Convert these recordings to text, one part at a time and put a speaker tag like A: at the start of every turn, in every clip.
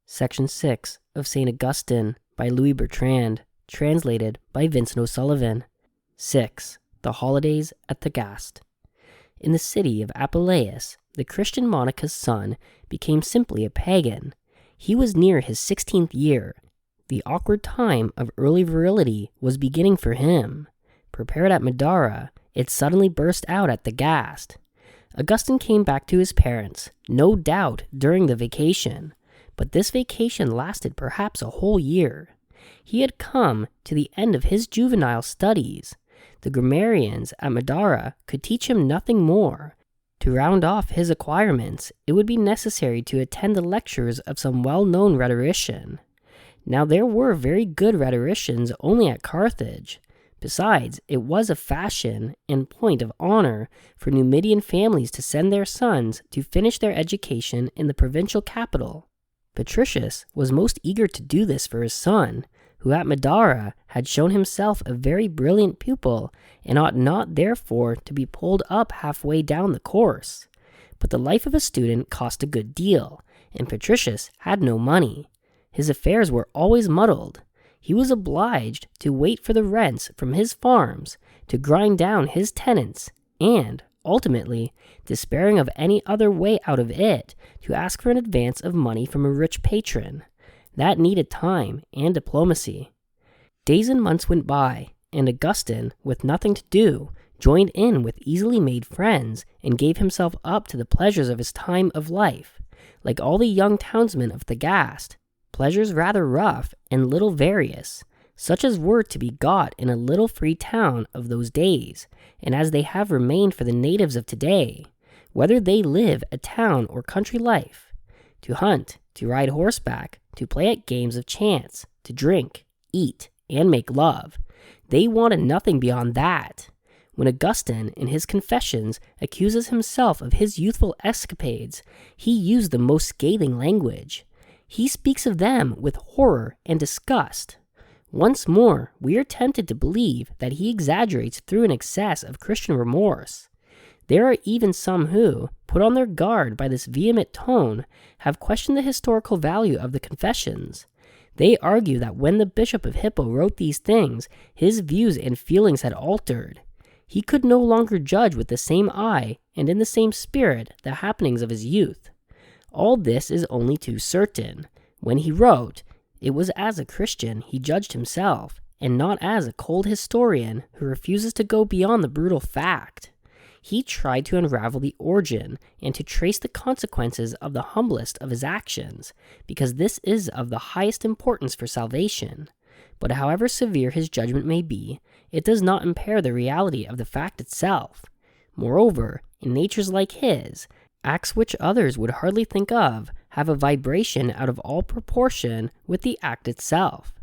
A: Section 6 of St. Augustin by Louis Bertrand, translated by Vincent O'Sullivan. 6. The Holidays at Thagaste. In the city of Apuleius, the Christian monarch's son became simply a pagan. He was near his 16th year. The awkward time of early virility was beginning for him. Prepared at Madara, it suddenly burst out at Thagaste. Augustin came back to his parents, no doubt during the vacation. But this vacation lasted perhaps a whole year. He had come to the end of his juvenile studies. The grammarians at Madara could teach him nothing more. To round off his acquirements, it would be necessary to attend the lectures of some well-known rhetorician. Now there were very good rhetoricians only at Carthage. Besides, it was a fashion and point of honor for Numidian families to send their sons to finish their education in the provincial capital. Patricius was most eager to do this for his son, who at Madara had shown himself a very brilliant pupil and ought not therefore to be pulled up halfway down the course. But the life of a student cost a good deal, and Patricius had no money. His affairs were always muddled. He was obliged to wait for the rents from his farms, to grind down his tenants, and, ultimately, despairing of any other way out of it, to ask for an advance of money from a rich patron. That needed time and diplomacy. Days and months went by, and Augustin, with nothing to do, joined in with easily made friends and gave himself up to the pleasures of his time of life. Like all the young townsmen of Thagaste, pleasures rather rough and little various, such as were to be got in a little free town of those days, and as they have remained for the natives of today, whether they live a town or country life, to hunt, to ride horseback, to play at games of chance, to drink, eat, and make love. They wanted nothing beyond that. When Augustin, in his Confessions, accuses himself of his youthful escapades, he used the most scathing language. He speaks of them with horror and disgust. Once more, we are tempted to believe that he exaggerates through an excess of Christian remorse. There are even some who, put on their guard by this vehement tone, have questioned the historical value of the Confessions. They argue that when the Bishop of Hippo wrote these things, his views and feelings had altered. He could no longer judge with the same eye and in the same spirit the happenings of his youth. All this is only too certain. When he wrote, it was as a Christian he judged himself, and not as a cold historian who refuses to go beyond the brutal fact. He tried to unravel the origin and to trace the consequences of the humblest of his actions, because this is of the highest importance for salvation. But however severe his judgment may be, it does not impair the reality of the fact itself. Moreover, in natures like his, acts which others would hardly think of have a vibration out of all proportion with the act itself.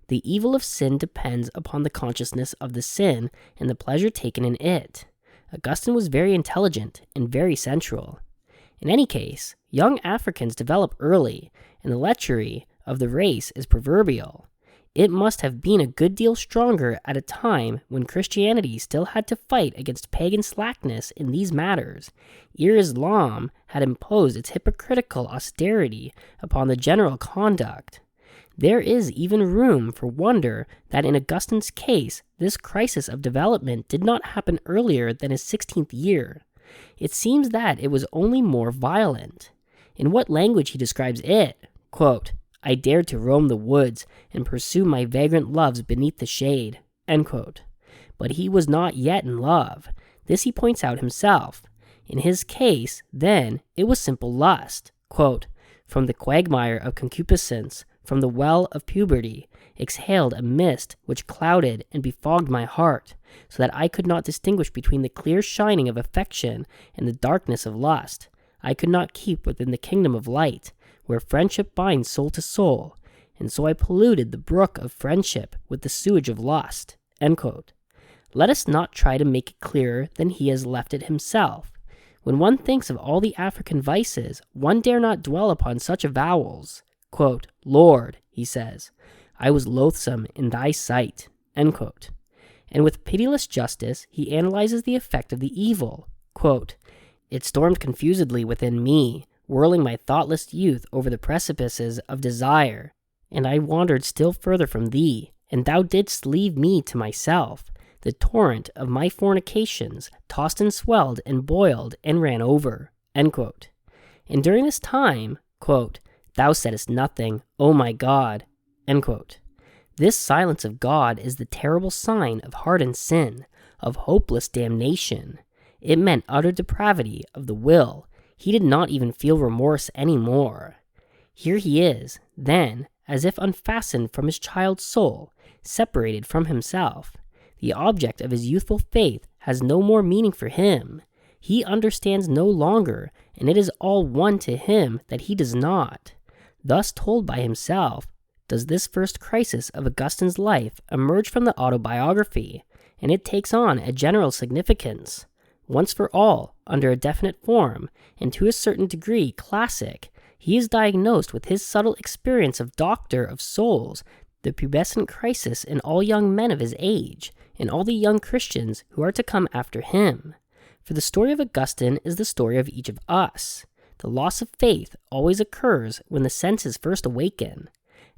A: The evil of sin depends upon the consciousness of the sin and the pleasure taken in it. Augustine was very intelligent and very sensual. In any case, young Africans develop early, and the lechery of the race is proverbial. It must have been a good deal stronger at a time when Christianity still had to fight against pagan slackness in these matters, ere Islam had imposed its hypocritical austerity upon the general conduct. There is even room for wonder that in Augustine's case, this crisis of development did not happen earlier than his 16th year. It seems that it was only more violent. In what language he describes it, quote, I dared to roam the woods and pursue my vagrant loves beneath the shade, end quote. But he was not yet in love. This he points out himself. In his case, then, it was simple lust, quote, from the quagmire of concupiscence, from the well of puberty, exhaled a mist which clouded and befogged my heart, so that I could not distinguish between the clear shining of affection and the darkness of lust. I could not keep within the kingdom of light, where friendship binds soul to soul, and so I polluted the brook of friendship with the sewage of lust, end quote. Let us not try to make it clearer than he has left it himself. When one thinks of all the African vices, one dare not dwell upon such avowals. Quote, Lord, he says, I was loathsome in thy sight, end quote. And with pitiless justice, he analyzes the effect of the evil. Quote, it stormed confusedly within me, whirling my thoughtless youth over the precipices of desire. And I wandered still further from thee, and thou didst leave me to myself. The torrent of my fornications tossed and swelled and boiled and ran over." End quote. And during this time, quote, "thou saidst nothing, O my God." End quote. This silence of God is the terrible sign of hardened sin, of hopeless damnation. It meant utter depravity of the will. He did not even feel remorse anymore. Here he is, then, as if unfastened from his child's soul, separated from himself. The object of his youthful faith has no more meaning for him. He understands no longer, and it is all one to him that he does not. Thus told by himself, does this first crisis of Augustine's life emerge from the autobiography, and it takes on a general significance. Once for all, under a definite form, and to a certain degree classic, he is diagnosed with his subtle experience of doctor of souls, the pubescent crisis in all young men of his age, and all the young Christians who are to come after him. For the story of Augustine is the story of each of us. The loss of faith always occurs when the senses first awaken.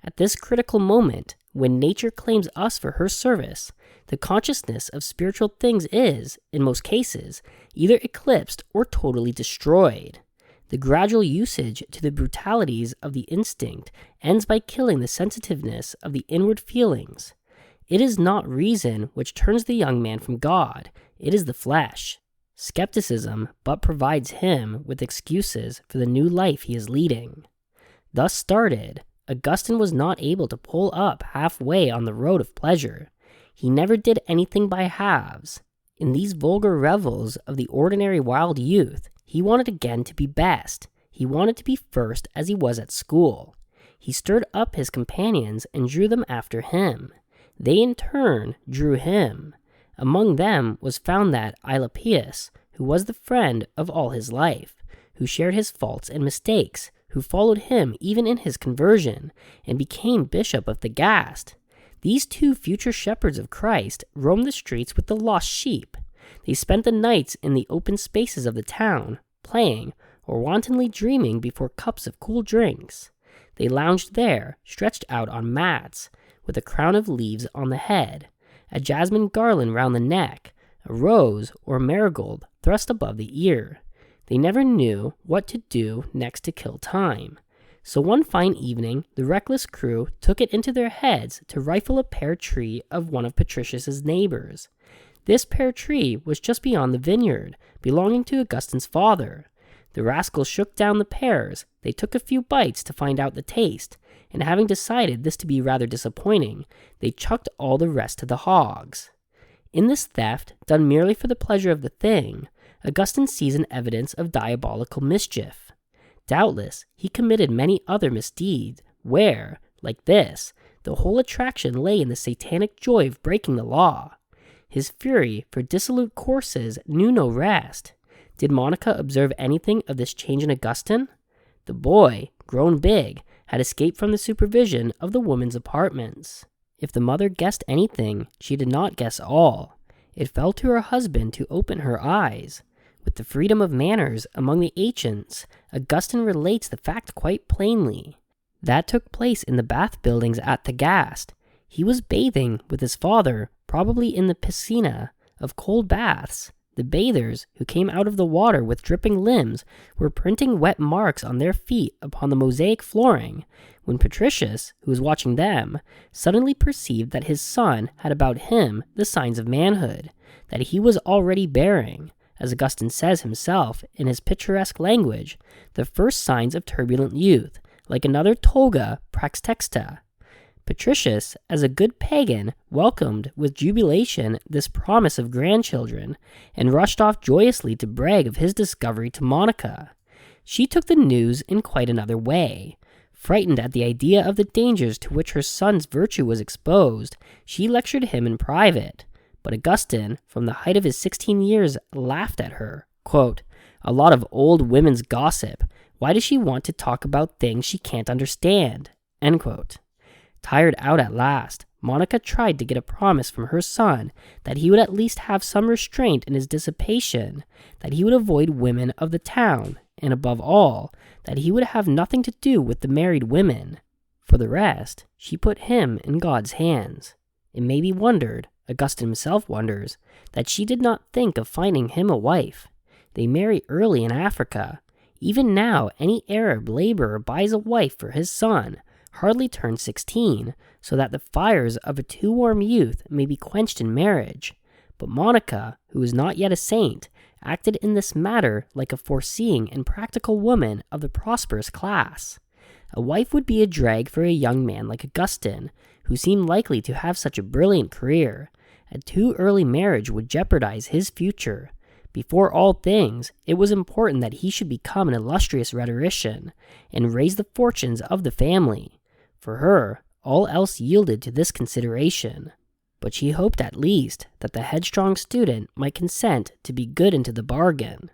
A: At this critical moment, when nature claims us for her service, the consciousness of spiritual things is, in most cases, either eclipsed or totally destroyed. The gradual usage to the brutalities of the instinct ends by killing the sensitiveness of the inward feelings. It is not reason which turns the young man from God, it is the flesh. Skepticism but provides him with excuses for the new life he is leading. Thus started, Augustine was not able to pull up halfway on the road of pleasure. He never did anything by halves. In these vulgar revels of the ordinary wild youth, he wanted again to be best. He wanted to be first as he was at school. He stirred up his companions and drew them after him. They in turn drew him. Among them was found that Alypius, who was the friend of all his life, who shared his faults and mistakes, who followed him even in his conversion, and became bishop of Thagaste. These two future shepherds of Christ roamed the streets with the lost sheep. They spent the nights in the open spaces of the town, playing or wantonly dreaming before cups of cool drinks. They lounged there, stretched out on mats, with a crown of leaves on the head, a jasmine garland round the neck, a rose or marigold thrust above the ear. They never knew what to do next to kill time. So one fine evening, the reckless crew took it into their heads to rifle a pear tree of one of Patricius's neighbors. This pear tree was just beyond the vineyard, belonging to Augustine's father. The rascals shook down the pears. They took a few bites to find out the taste, and having decided this to be rather disappointing, they chucked all the rest to the hogs. In this theft, done merely for the pleasure of the thing, Augustine sees an evidence of diabolical mischief. Doubtless, he committed many other misdeeds where, like this, the whole attraction lay in the satanic joy of breaking the law. His fury for dissolute courses knew no rest. Did Monica observe anything of this change in Augustine? The boy, grown big, had escaped from the supervision of the woman's apartments. If the mother guessed anything, she did not guess all. It fell to her husband to open her eyes. With the freedom of manners among the ancients, Augustine relates the fact quite plainly. That took place in the bath buildings at Thagaste. He was bathing with his father, probably in the piscina of cold baths. The bathers, who came out of the water with dripping limbs, were printing wet marks on their feet upon the mosaic flooring, when Patricius, who was watching them, suddenly perceived that his son had about him the signs of manhood, that he was already bearing, as Augustine says himself in his picturesque language, the first signs of turbulent youth, like another toga praxtexta. Patricius, as a good pagan, welcomed with jubilation this promise of grandchildren, and rushed off joyously to brag of his discovery to Monica. She took the news in quite another way. Frightened at the idea of the dangers to which her son's virtue was exposed, she lectured him in private. But Augustine, from the height of his 16 years, laughed at her. Quote, "A lot of old women's gossip. Why does she want to talk about things she can't understand?" End quote. Tired out at last, Monica tried to get a promise from her son that he would at least have some restraint in his dissipation, that he would avoid women of the town, and above all, that he would have nothing to do with the married women. For the rest, she put him in God's hands. It may be wondered, Augustin himself wonders, that she did not think of finding him a wife. They marry early in Africa. Even now, any Arab laborer buys a wife for his son, hardly turned 16, so that the fires of a too warm youth may be quenched in marriage. But Monica, who was not yet a saint, acted in this matter like a foreseeing and practical woman of the prosperous class. A wife would be a drag for a young man like Augustin, who seemed likely to have such a brilliant career. A too early marriage would jeopardize his future. Before all things, it was important that he should become an illustrious rhetorician, and raise the fortunes of the family. For her, all else yielded to this consideration. But she hoped at least that the headstrong student might consent to be good into the bargain.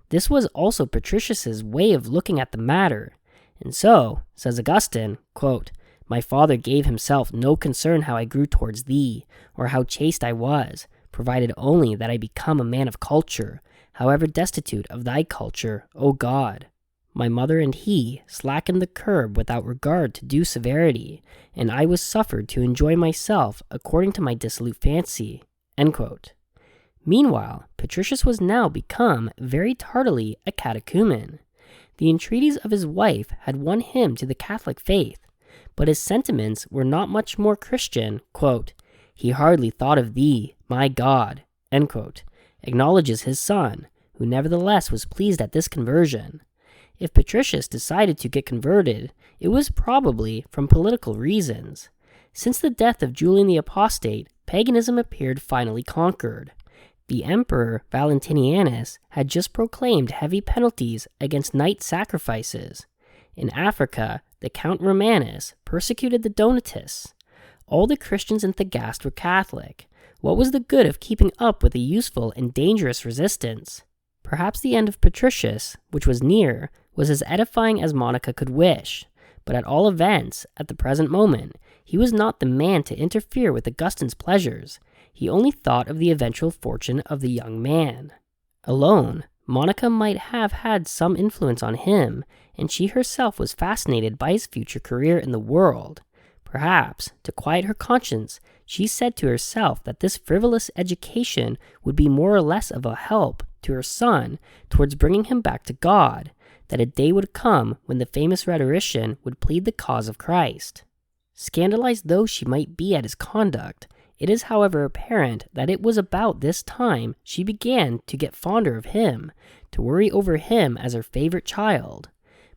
A: This was also Patricius's way of looking at the matter. And so, says Augustin, quote, "My father gave himself no concern how I grew towards thee, or how chaste I was, provided only that I become a man of culture, however destitute of thy culture, O God. My mother and he slackened the curb without regard to due severity, and I was suffered to enjoy myself according to my dissolute fancy." End quote. Meanwhile, Patricius was now become very tardily a catechumen. The entreaties of his wife had won him to the Catholic faith, but his sentiments were not much more Christian. Quote, "He hardly thought of thee, my God," end quote, acknowledges his son, who nevertheless was pleased at this conversion. If Patricius decided to get converted, it was probably from political reasons. Since the death of Julian the Apostate, paganism appeared finally conquered. The Emperor Valentinianus had just proclaimed heavy penalties against night sacrifices. In Africa, the Count Romanus persecuted the Donatists. All the Christians in Thagaste were Catholic. What was the good of keeping up with a useful and dangerous resistance? Perhaps the end of Patricius, which was near, was as edifying as Monica could wish, but at all events, at the present moment, he was not the man to interfere with Augustin's pleasures. He only thought of the eventual fortune of the young man. Alone, Monica might have had some influence on him, and she herself was fascinated by his future career in the world. Perhaps, to quiet her conscience, she said to herself that this frivolous education would be more or less of a help to her son towards bringing him back to God, that a day would come when the famous rhetorician would plead the cause of Christ. Scandalized though she might be at his conduct, it is however apparent that it was about this time she began to get fonder of him, to worry over him as her favorite child.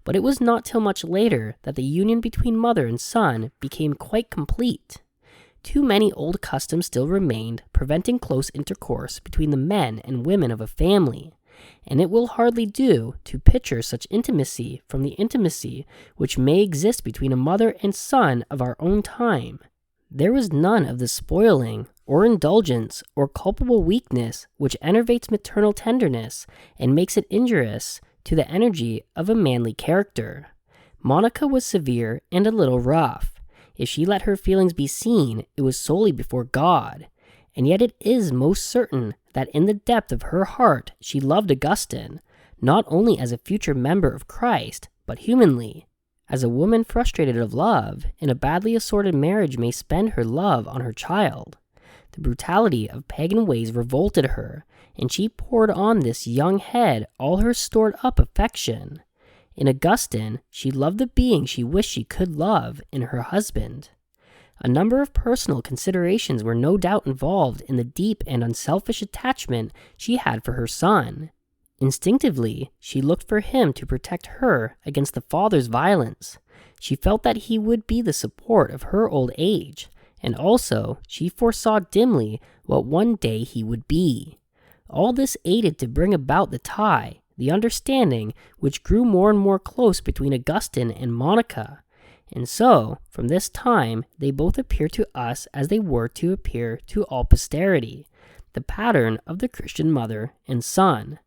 A: But it was not till much later that the union between mother and son became quite complete. Too many old customs still remained, preventing close intercourse between the men and women of a family, and it will hardly do to picture such intimacy from the intimacy which may exist between a mother and son of our own time. There was none of the spoiling, or indulgence, or culpable weakness which enervates maternal tenderness and makes it injurious to the energy of a manly character. Monica was severe and a little rough. If she let her feelings be seen, it was solely before God, and yet it is most certain that in the depth of her heart she loved Augustin, not only as a future member of Christ, but humanly. As a woman frustrated of love in a badly assorted marriage may spend her love on her child. The brutality of pagan ways revolted her, and she poured on this young head all her stored up affection. In Augustin, she loved the being she wished she could love in her husband. A number of personal considerations were no doubt involved in the deep and unselfish attachment she had for her son. Instinctively, she looked for him to protect her against the father's violence. She felt that he would be the support of her old age, and also she foresaw dimly what one day he would be. All this aided to bring about the tie, the understanding which grew more and more close between Augustin and Monica. And so, from this time, they both appear to us as they were to appear to all posterity, the pattern of the Christian mother and son.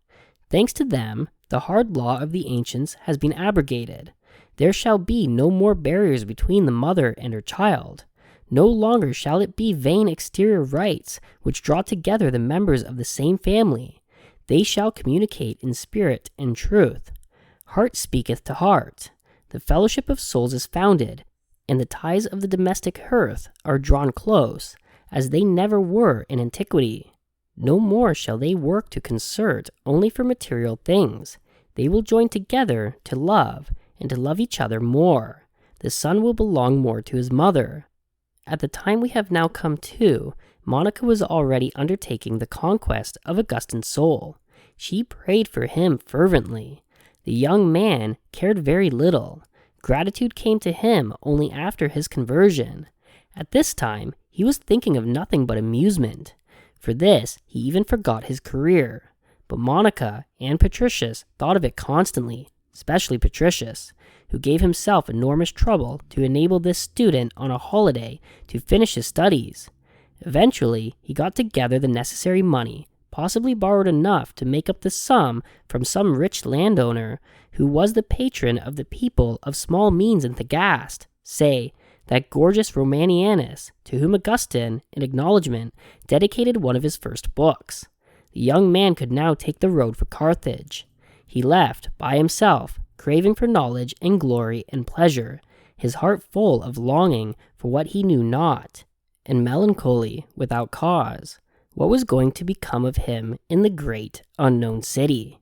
A: Thanks to them, the hard law of the ancients has been abrogated. There shall be no more barriers between the mother and her child. No longer shall it be vain exterior rites which draw together the members of the same family. They shall communicate in spirit and truth. Heart speaketh to heart. The fellowship of souls is founded, and the ties of the domestic hearth are drawn close, as they never were in antiquity. No more shall they work to concert only for material things. They will join together to love, and to love each other more. The son will belong more to his mother. At the time we have now come to, Monica was already undertaking the conquest of Augustin's soul. She prayed for him fervently. The young man cared very little. Gratitude came to him only after his conversion. At this time, he was thinking of nothing but amusement. For this, he even forgot his career. But Monica and Patricius thought of it constantly, especially Patricius, who gave himself enormous trouble to enable this student on a holiday to finish his studies. Eventually, he got together the necessary money, possibly borrowed enough to make up the sum from some rich landowner who was the patron of the people of small means in Thagaste, say, that gorgeous Romanianus, to whom Augustin, in acknowledgment, dedicated one of his first books. The young man could now take the road for Carthage. He left, by himself, craving for knowledge and glory and pleasure, his heart full of longing for what he knew not, and melancholy without cause. What was going to become of him in the great unknown city?